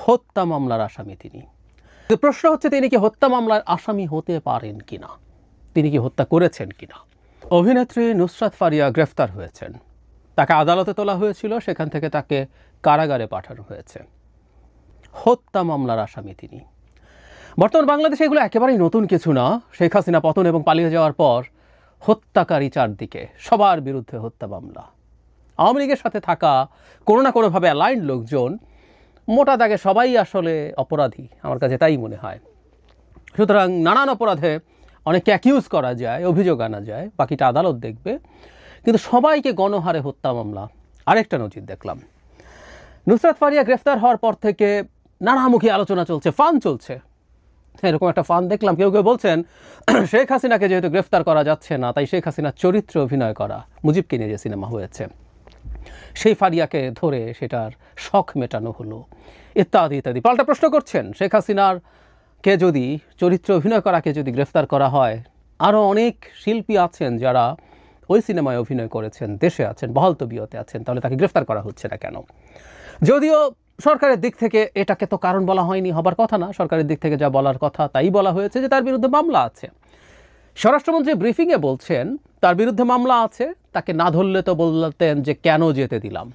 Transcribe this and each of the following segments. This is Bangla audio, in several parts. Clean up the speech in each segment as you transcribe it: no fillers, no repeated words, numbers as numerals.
হত্যা মামলার আসামি তিনি। প্রশ্ন হচ্ছে তিনি কি হত্যা মামলার আসামি হতে পারেন কিনা, তিনি কি হত্যা করেছেন কিনা। অভিনেত্রী নুসরাত ফারিয়া গ্রেফতার হয়েছেন, তাকে আদালতে তোলা হয়েছিল, সেখান থেকে তাকে কারাগারে পাঠানো হয়েছে। হত্যা মামলার আসামি তিনি। বর্তমান বাংলাদেশে এগুলো একেবারেই নতুন কিছু না। শেখ হাসিনা পতন এবং পালিয়ে যাওয়ার পর হত্যাকারী চারদিকে, সবার বিরুদ্ধে হত্যা মামলা। আওয়ামী লীগের সাথে থাকা কোনো না কোনোভাবে অ্যালাইন্ড লোকজন মোটা দাগে সবাই আসলে অপরাধী, আমার কাছে তাই মনে হয়। সুতরাং নানান অপরাধে অনেককে অ্যাকিউজ করা যায়, অভিযোগ আনা যায়, বাকিটা আদালত দেখবে, কিন্তু সবাইকে গণহারে হত্যা মামলা। আরেকটা নজির দেখলাম, নুসরাত ফারিয়া গ্রেফতার হওয়ার পর থেকে নানামুখী আলোচনা চলছে, ফান চলছে। এরকম একটা ফান দেখলাম, কেউ কেউ বলছেন শেখ হাসিনাকে যেহেতু গ্রেফতার করা যাচ্ছে না, তাই শেখ হাসিনার চরিত্রে অভিনয় করা, মুজিবকে নিয়ে যে সিনেমা হয়েছে সেই ফারিয়াকে ধরে সেটার শখ মেটানো হলো, ইত্যাদি ইত্যাদি। পাল্টা প্রশ্ন করছেন, শেখ হাসিনার কে যদি চরিত্রে অভিনয় করাকে যদি গ্রেফতার করা হয়, আরও অনেক শিল্পী আছেন যারা ওই সিনেমায় অভিনয় করেছেন, দেশে আছেন, বহাল তবিয়তে আছেন, তাহলে তাকে গ্রেফতার করা হচ্ছে না কেন? যদিও সরকারের দিক থেকে এটাকে তো কারণ বলা হয়নি, হবার কথা না। সরকারের দিক থেকে যা বলার কথা তাই বলা হয়েছে যে তার বিরুদ্ধে মামলা আছে। স্বরাষ্ট্রমন্ত্রী ব্রিফিংয়ে বলছেন তার বিরুদ্ধে মামলা আছে, তাকে না ধরলে তো বলতেন যে কেন যেতে দিলাম।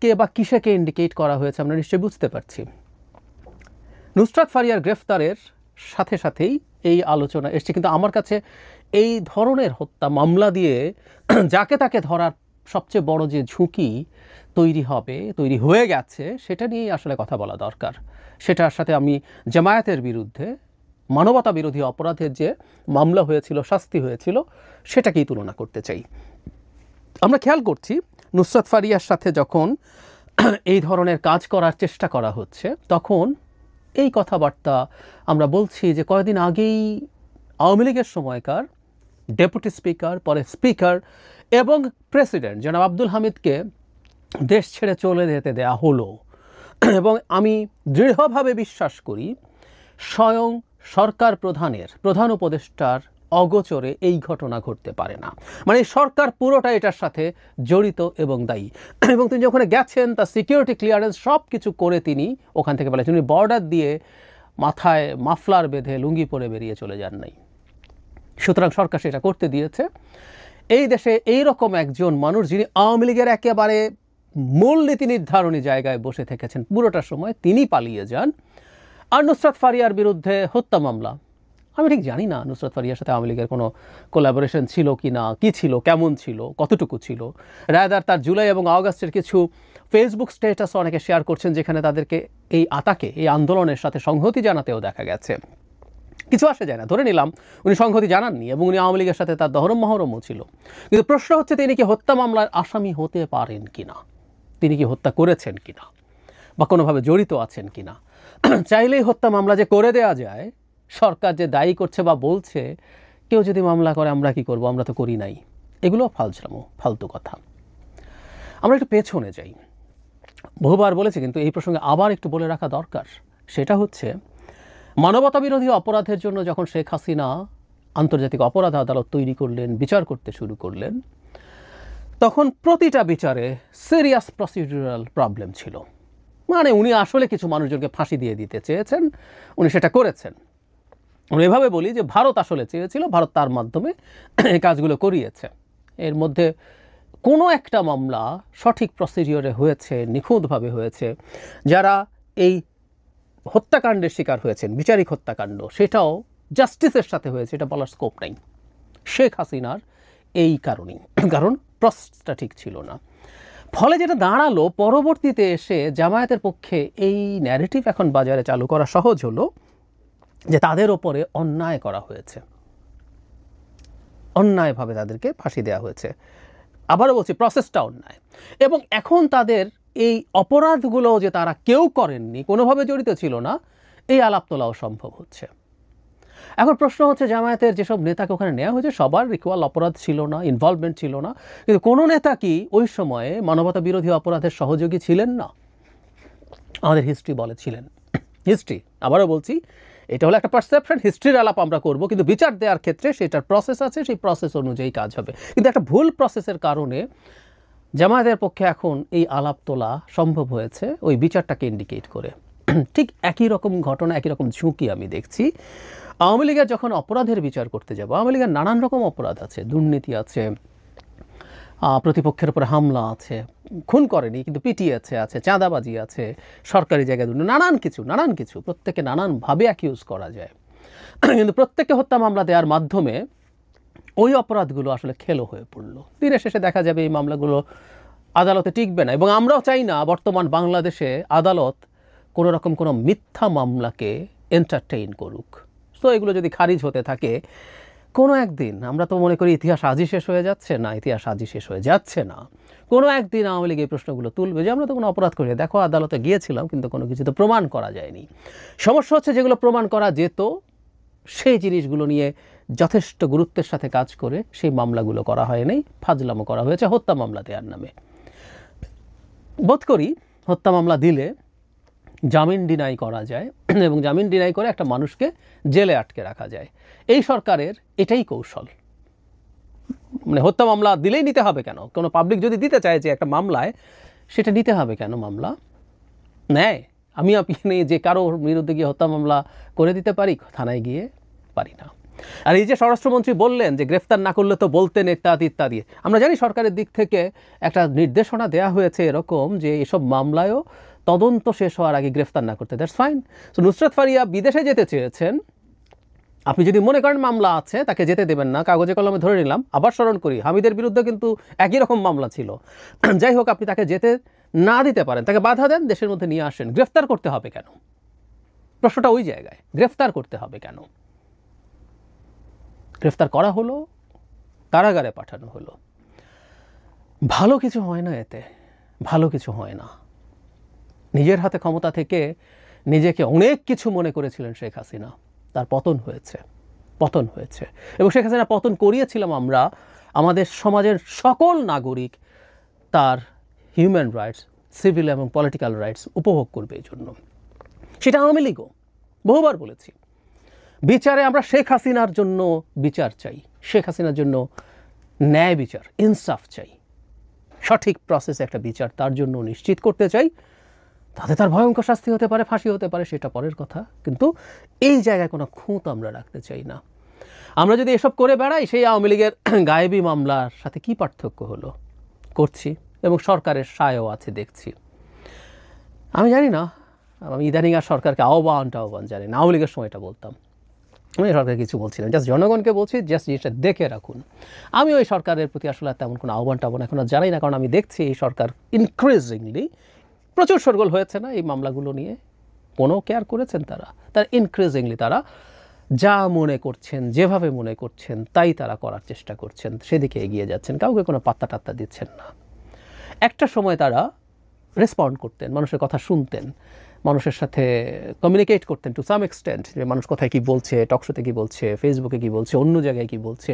কে বা কিসেকে ইন্ডিকেট করা হয়েছে আমরা নিশ্চয়ই বুঝতে পারছি। নুসরাত ফারিয়ার গ্রেফতারের সাথে সাথেই এই আলোচনা এসছে, কিন্তু আমার কাছে এই ধরনের হত্যা মামলা দিয়ে যাকে তাকে ধরার সবচেয়ে বড় যে ঝুঁকি তৈরি হয়ে গেছে, সেটা নিয়েই আসলে কথা বলা দরকার। সেটার সাথে আমি জামায়াতের বিরুদ্ধে মানবতা বিরোধী অপরাধের যে মামলা হয়েছিল, শাস্তি হয়েছিল, সেটাকেই তুলনা করতে চাই। আমরা খেয়াল করছি নুসরাত ফারিয়ার সাথে যখন এই ধরনের কাজ করার চেষ্টা করা হচ্ছে, তখন এই কথাবার্তা আমরা বলছি যে কয়েকদিন আগেই আওয়ামী লীগের সময়কার ডেপুটি স্পিকার, পরে স্পিকার এবং প্রেসিডেন্ট জনাব আব্দুল হামিদকে দেশ ছেড়ে চলে যেতে দেয়া হলো। এবং আমি দৃঢ়ভাবে বিশ্বাস করি স্বয়ং সরকার প্রধান উপদেষ্টার অগোচরে এই ঘটনা ঘটতে পারে না। মানে সরকার পুরোটা এটার সাথে জড়িত এবং দায়ী। এবং তিনি যখন গেছেন তার সিকিউরিটি ক্লিয়ারেন্স সব কিছু করে তিনি ওখান থেকে পালিয়েছেন। উনি বর্ডার দিয়ে মাথায় মাফলার বেঁধে লুঙ্গি পরে বেরিয়ে চলে যান নাই। সুতরাং সরকার সেটা করতে দিয়েছে। এই দেশে এইরকম একজন মানুষ যিনি আওয়ামী লীগের একেবারে মূল নীতি নির্ধারণী জায়গায় বসে থেকেছেন পুরোটা সময়, তিনি পালিয়ে যান। আর নুসরাত ফারিয়ার বিরুদ্ধে হত্যা মামলা। আমি ঠিক জানি না নুসরাত ফারিয়ার সাথে আওয়ামী লীগের কোনো কোলাবোরেশন ছিল কি না, কী ছিল, কেমন ছিল, কতটুকু ছিল। রায়দার তার জুলাই এবং আগস্টের কিছু ফেসবুক স্ট্যাটাস অনেকে শেয়ার করছেন, যেখানে তাদেরকে এই আন্দোলনের সাথে সংহতি জানাতেও দেখা গেছে। কিছু আসে যায় না, ধরে নিলাম উনি সংহতি জানাননি এবং উনি আওয়ামী লীগের সাথে তার দহরম মহরমও ছিল। কিন্তু প্রশ্ন হচ্ছে তিনি কি হত্যা মামলার আসামি হতে পারেন কিনা, তিনি কি হত্যা করেছেন কিনা, বা কোনোভাবে জড়িত আছেন কিনা। চাইলেই হত্যা মামলা যে করে দেয়া যায়, সরকার যে দায়ী করছে বা বলছে কেউ যদি মামলা করে আমরা কি করব, আমরা তো করি নাই, এগুলো ফালতু কথা। আমরা একটু পেছনে যাই, বহুবার বলেছি কিন্তু এই প্রসঙ্গে আবার একটু বলে রাখা দরকার। সেটা হচ্ছে মানবতা বিরোধী অপরাধের জন্য যখন শেখ হাসিনা আন্তর্জাতিক অপরাধ আদালত তৈরি করলেন, বিচার করতে শুরু করলেন, তখন প্রতিটা বিচারে সিরিয়াস প্রসিডিউরাল প্রবলেম ছিল। মানে উনি আসলে কিছু মানুষজনকে ফাঁসি দিয়ে দিতে চেয়েছেন, উনি সেটা করেছেন। আমি এভাবে বলি যে ভারত আসলে চেয়েছিল, ভারত তার মাধ্যমে এই কাজগুলো করিয়েছে। এর মধ্যে কোনো একটা মামলা সঠিক প্রসিডিওরে হয়েছে, নিখুঁতভাবে হয়েছে, যারা এই হত্যাকাণ্ডের শিকার হয়েছেন, বিচারিক হত্যাকাণ্ড, সেটাও জাস্টিসের সাথে হয়েছে, এটা বলার স্কোপ নাই শেখ হাসিনার এই কারণেই, কারণ প্রসেসটা ঠিক ছিল না। ফলে যেটা দাঁড়ালো, পরবর্তীতে এসে জামায়াতের পক্ষে এই ন্যারেটিভ এখন বাজারে চালু করা সহজ হলো যে তাদের ওপরে অন্যায় করা হয়েছে, অন্যায়ভাবে তাদেরকে ফাঁসি দেওয়া হয়েছে। আবারও বলছি, প্রসেসটা অন্যায়। এবং এখন তাদের এই অপরাধগুলো যে তারা কেউ করেননি, কোনোভাবে জড়িত ছিল না, এই আলাপ তোলাও সম্ভব হচ্ছে। এখন প্রশ্ন হচ্ছে, জামায়াতের যেসব নেতাকে ওখানে নেওয়া হয়েছে সবার ইকুয়াল অপরাধ ছিল না, ইনভলভমেন্ট ছিল না, কিন্তু কোনো নেতা কি ওই সময়ে মানবতা বিরোধী অপরাধের সহযোগী ছিলেন না? আমাদের হিস্ট্রি বলে ছিলেন। হিস্ট্রি, আবারও বলছি, এটা হলো একটা পারসেপশন, হিস্ট্রির আলাপ আমরা করব, কিন্তু বিচার দেওয়ার ক্ষেত্রে সেটার প্রসেস আছে, সেই প্রসেস অনুযায়ী কাজ হবে। কিন্তু একটা ভুল প্রসেসের কারণে জামায়াতের পক্ষে এখন এই আলাপ তোলা সম্ভব হয়েছে ওই বিচারটাকে ইন্ডিকেট করে। ঠিক একই রকম ঘটনা, একই রকম ঝুঁকি আমি দেখছি আওয়ামী লীগের যখন অপরাধের বিচার করতে যাব। আওয়ামী লীগের নানান রকম অপরাধ আছে, দুর্নীতি আছে, প্রতিপক্ষের উপর হামলা আছে, খুন করেনি কিন্তু পিটিয়েছে আছে, চাঁদাবাজি আছে, সরকারি জায়গায় দুর্নীতি, নানান কিছু প্রত্যেকে নানানভাবে অ্যাকিউজ করা যায়। কিন্তু প্রত্যেককে হত্যা মামলা দেওয়ার মাধ্যমে ওই অপরাধগুলো আসলে খেলো হয়ে পড়লো। দিনের শেষে দেখা যাবে এই মামলাগুলো আদালতে টিকবে না, এবং আমরাও চাই না বর্তমান বাংলাদেশে আদালত কোনো রকম কোনো মিথ্যা মামলাকে এন্টারটেইন করুক। তো এগুলো যদি খারিজ হতে থাকে কোনো একদিন, আমরা তো মনে করি ইতিহাস আজই শেষ হয়ে যাচ্ছে না, ইতিহাস আজই শেষ হয়ে যাচ্ছে না, কোনো একদিন আওয়ামী লীগ এই প্রশ্নগুলো তুলবে যে আমরা তো কোনো অপরাধ করি, দেখো আদালতে গিয়েছিলাম কিন্তু কোনো কিছু তো প্রমাণ করা যায়নি। সমস্যা হচ্ছে যেগুলো প্রমাণ করা যেত সেই জিনিসগুলো নিয়ে যথেষ্ট গুরুত্বের সাথে কাজ করে সেই মামলাগুলো করা হয়নি, ফাজলামো করা হয়েছে হত্যা মামলা দেওয়ার নামে। বোধ করি হত্যা মামলা দিলে জামিন ডিনাই করা যায়, এবং জামিন ডিনাই করে একটা মানুষকে জেলে আটকে রাখা যায়। এই সরকারের এটাই কৌশল। মানে হত্যা মামলা দিলেই নিতে হবে কেন? কোনো পাবলিক যদি দিতে চায় যে একটা মামলায়, সেটা নিতে হবে কেন? মামলা নেয়, আমি আপনি যে কারো বিরুদ্ধে গিয়ে হত্যা মামলা করে দিতে পারি, থানায় গিয়ে পারি না। আর এই যে স্বরাষ্ট্রমন্ত্রী বললেন যে গ্রেফতার না করলে তো বলতেন ইত্যাদি ইত্যাদি, আমরা জানি সরকারের দিক থেকে একটা নির্দেশনা দেওয়া হয়েছে এরকম যে এসব মামলায়ও তদন্ত শেষ হওয়ার আগে গ্রেফতার না করতে। That's fine. So Nusrat Faria বিদেশে যেতে চেয়েছেন, আপনি যদি মনে করেন মামলা আছে তাকে যেতে দেবেন না, কাগজে কলমে ধরে নিলাম। আবার স্মরণ করি হামিদের বিরুদ্ধে কিন্তু একই রকম মামলা ছিল। যাই হোক, আপনি তাকে যেতে না দিতে পারেন, তাকে বাধা দেন, দেশের মধ্যে নিয়ে আসেন। গ্রেফতার করতে হবে কেন? প্রশ্নটা ওই জায়গায়, গ্রেফতার করতে হবে কেন? গ্রেফতার করা হলো, কারাগারে পাঠানো হলো, ভালো কিছু হয় না এতে, ভালো কিছু হয় না। নিজের হাতে ক্ষমতা থেকে নিজেকে অনেক কিছু মনে করেছিলেন শেখ হাসিনা, তার পতন হয়েছে। এবং শেখ হাসিনা পতন করিয়েছিলাম আমরা, আমাদের সমাজের সকল নাগরিক তার হিউম্যান রাইটস, সিভিল এবং পলিটিক্যাল রাইটস উপভোগ করবে। এই জন্য সেটা আওয়ামী লীগও বহুবার বলেছি। বিচারে আমরা শেখ হাসিনার জন্য বিচার চাই, শেখ হাসিনার জন্য ন্যায় বিচার, ইনসাফ চাই, সঠিক প্রসেসে একটা বিচার তার জন্য নিশ্চিত করতে চাই। তাতে তার ভয়ঙ্কর শাস্তি হতে পারে, ফাঁসি হতে পারে, সেটা পরের কথা। কিন্তু এই জায়গায় কোনো খুঁত আমরা রাখতে চাই না। আমরা যদি এসব করে বেড়াই, সেই আওয়ামী লীগের গায়েবী মামলার সাথে কি পার্থক্য হলো? করছি, এবং সরকারের সায়ও আছে দেখছি। আমি জানি না, আমি ইদানিং আর সরকারকে আহ্বান জানি না। আওয়ামী লীগের সময়টা বলতাম, আমি সরকার কিছু বলছিলাম, জাস্ট জনগণকে বলছি জাস্ট জিনিসটা দেখে রাখুন। আমি ওই সরকারের প্রতি আসলে তেমন কোনো আহ্বান এখন আর জানাই না, কারণ আমি দেখছি এই সরকার ইনক্রিজিংলি প্রচুর শোরগোল হয়েছে না এই মামলাগুলো নিয়ে, কোনো কেয়ার করেছেন তারা ইনক্রিজিংলি তারা যা মনে করছেন, যেভাবে মনে করছেন তাই তারা করার চেষ্টা করছেন, সেদিকে এগিয়ে যাচ্ছেন, কাউকে কোনো পাত্তা টাত্তা দিচ্ছেন না। একটা সময় তারা রেসপন্ড করতেন, মানুষের কথা শুনতেন, মানুষের সাথে কমিউনিকেট করতেন টু সাম এক্সটেন্ট, যে মানুষ কোথায় কী বলছে, টকশোতে কী বলছে, ফেসবুকে কী বলছে, অন্য জায়গায় কী বলছে,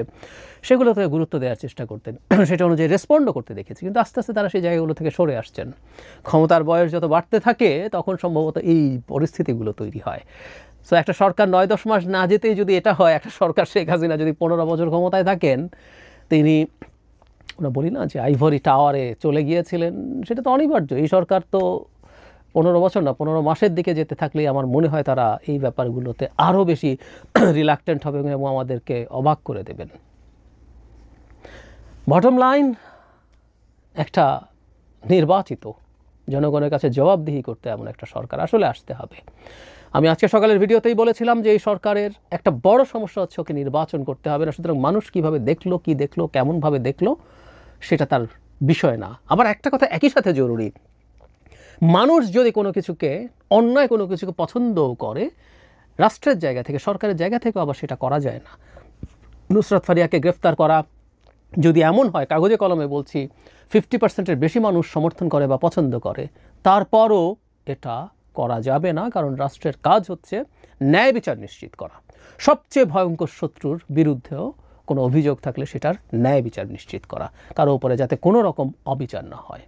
সেগুলোতে গুরুত্ব দেওয়ার চেষ্টা করতেন, সেটা অনুযায়ী রেসপন্ডও করতে দেখেছি। কিন্তু আস্তে আস্তে তারা সেই জায়গাগুলো থেকে সরে আসছেন। ক্ষমতার বয়স যত বাড়তে থাকে তখন সম্ভবত এই পরিস্থিতিগুলো তৈরি হয়। সো একটা সরকার 9-10 মাস না যেতেই যদি এটা হয়, একটা সরকার শেখ হাসিনা যদি 15 বছর ক্ষমতায় থাকেন, তিনি আমরা বলি না যে আইভরি টাওয়ারে চলে গিয়েছিলেন, সেটা তো অনিবার্য। এই সরকার তো 15 বছর না, 15 মাসের দিকে যেতে থাকলেই আমার মনে হয় তারা এই ব্যাপারগুলোতে আরও বেশি রিলাক্টেন্ট হবে এবং আমাদেরকে অবাক করে দেবেন। বটম লাইন, একটা নির্বাচিত জনগণের কাছে জবাবদিহি করতে এমন একটা সরকার আসলে আসতে হবে। আমি আজকে সকালের ভিডিওতেই বলেছিলাম যে এই সরকারের একটা বড় সমস্যা হচ্ছে ওকে নির্বাচন করতে হবে না। সুতরাং মানুষ কীভাবে দেখলো, কী দেখলো, কেমনভাবে দেখলো, সেটা তার বিষয় না। আবার একটা কথা একই সাথে জরুরি, মানুষ যদি কোনো কিছুকে, অন্যায় কোনো কিছুকে পছন্দও করে, রাষ্ট্রের জায়গা থেকে, সরকারের জায়গা থেকেও আবার সেটা করা যায় না। নুসরাত ফারিয়াকে গ্রেফতার করা যদি এমন হয়, কাগজে কলমে বলছি 50%-এর বেশি মানুষ সমর্থন করে বা পছন্দ করে, তারপরও এটা করা যাবে না, কারণ রাষ্ট্রের কাজ হচ্ছে ন্যায় বিচার নিশ্চিত করা। সবচেয়ে ভয়ঙ্কর শত্রুর বিরুদ্ধেও কোনো অভিযোগ থাকলে সেটার ন্যায় বিচার নিশ্চিত করা, কারো উপরে যাতে কোনো রকম অবিচার না হয়।